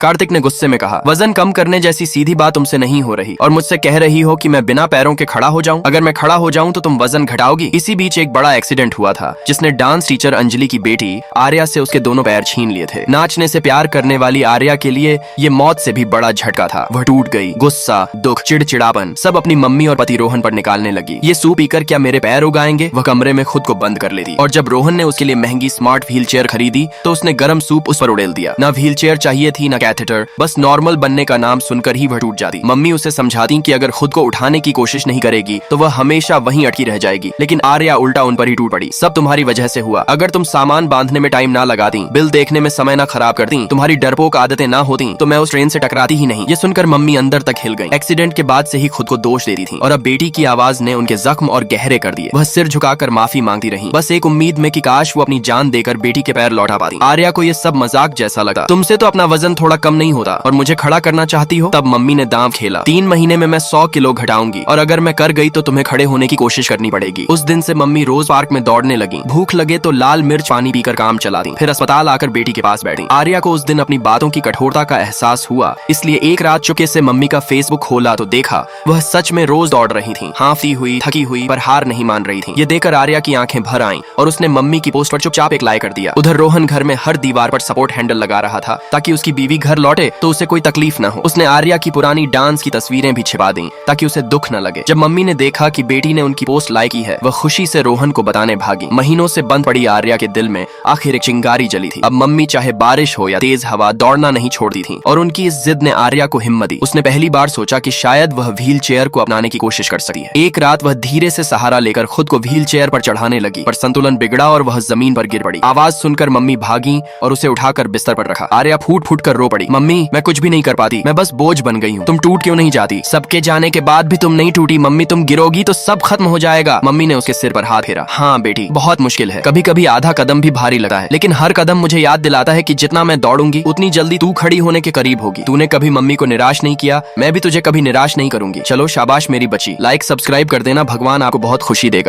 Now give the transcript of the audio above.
कार्तिक ने गुस्से में कहा, वजन कम करने जैसी सीधी बात तुमसे नहीं हो रही और मुझसे कह रही हो कि मैं बिना पैरों के खड़ा हो जाऊं। अगर मैं खड़ा हो जाऊं तो तुम वजन घटाओगी। इसी बीच एक बड़ा एक्सीडेंट हुआ था जिसने डांस टीचर अंजलि की बेटी आर्या से उसके दोनों पैर छीन लिए थे। नाचने से प्यार करने वाली आर्या के लिए ये मौत से भी बड़ा झटका था। वह टूट गई। गुस्सा, दुख, चिड़चिड़ापन सब अपनी मम्मी और पति रोहन पर निकालने लगी। ये सूप पीकर क्या मेरे पैर उगाएंगे? वह कमरे में खुद को बंद कर लेती और जब रोहन ने उसके लिए महंगी स्मार्ट व्हील चेयर खरीदी तो उसने गर्म सूप उस पर उड़ेल दिया। न व्हील चेयर चाहिए थी, न कैथेटर, बस नॉर्मल बनने का नाम सुनकर ही वह टूट जाती। मम्मी उसे समझाती कि अगर खुद को उठाने की कोशिश नहीं करेगी तो वह हमेशा वहीं अटकी रह जाएगी, लेकिन आर्या उल्टा उन पर ही टूट पड़ी। सब तुम्हारी वजह से हुआ। अगर तुम सामान बांधने में टाइम ना लगाती, बिल देखने में समय ना खराब करती, तुम्हारी डरपोक आदतें ना होती तो मैं उस ट्रेन से टकराती ही नहीं। ये सुनकर मम्मी अंदर तक हिल गई। एक्सीडेंट के बाद से ही खुद को दोष देती थी और अब बेटी की आवाज ने उनके जख्म और गहरे कर दिए। वह सिर झुकाकर माफी मांगती रही, बस एक उम्मीद में कि काश वो अपनी जान देकर बेटी के पैर लौटा पाती। आर्या को ये सब मजाक जैसा लगा। तुमसे तो अपना वजन थोड़ा कम नहीं होता और मुझे खड़ा करना चाहती हो? तब मम्मी ने दांव खेला, 3 महीने में मैं 100 किलो घटाऊंगी और अगर मैं कर गई तो तुम्हें खड़े होने की कोशिश करनी पड़ेगी। उस दिन से मम्मी रोज पार्क में दौड़ने लगी। भूख लगे तो लाल मिर्च पानी पीकर काम चलाती, फिर अस्पताल आकर बेटी के पास बैठी। आर्या को उस दिन अपनी बातों की कठोरता का एहसास हुआ, इसलिए एक रात चुपके से मम्मी का फेसबुक खोला तो देखा वह सच में रोज दौड़ रही थी, हांफती हुई, थकी हुई, पर हार नहीं मान रही थी। ये देखकर आर्या की आंखें भर आईं और उसने मम्मी की पोस्ट पर चुपचाप एक लाइक कर दिया। उधर रोहन घर में हर दीवार पर सपोर्ट हैंडल लगा रहा था ताकि उसकी बीवी घर लौटे तो उसे कोई तकलीफ न हो। उसने आर्या की पुरानी डांस की तस्वीरें भी छिपा दी ताकि उसे दुख न लगे। जब मम्मी ने देखा कि बेटी ने उनकी पोस्ट लाइक की है, वह खुशी से रोहन को बताने भागी। महीनों से बंद पड़ी आर्या के दिल में आखिर एक चिंगारी जली थी। अब मम्मी चाहे बारिश हो या तेज हवा दौड़ना नहीं छोड़ती थी और उनकी इस जिद ने आर्या को हिम्मत दी। उसने पहली बार सोचा कि शायद वह व्हील चेयर को अपनाने की कोशिश कर सकती है। एक रात वह धीरे से सहारा लेकर खुद को व्हील चेयर पर चढ़ाने लगी, पर संतुलन बिगड़ा और वह जमीन पर गिर पड़ी। आवाज सुनकर मम्मी भागी और उसे उठाकर बिस्तर पर रखा। आर्या फूट फूट कर रो पड़ी, मम्मी मैं कुछ भी नहीं कर पाती, मैं बस बोझ बन गई हूँ। तुम टूट क्यों नहीं जाती? सबके जाने के बाद भी तुम नहीं टूटी मम्मी, तुम गिरोगी तो सब खत्म हो जाएगा। मम्मी ने उसके सिर पर हाथ फेरा। हाँ बेटी, बहुत मुश्किल है, कभी कभी आधा कदम भी भारी लगता है, लेकिन हर कदम मुझे याद दिलाता है कि जितना मैं दौड़ूंगी उतनी जल्दी तू खड़ी होने के करीब होगी। तूने कभी मम्मी को निराश नहीं किया, मैं भी तुझे कभी निराश नहीं करूंगी। चलो शाबाश मेरी बच्ची, लाइक सब्सक्राइब कर देना, भगवान आपको बहुत खुशी देगा।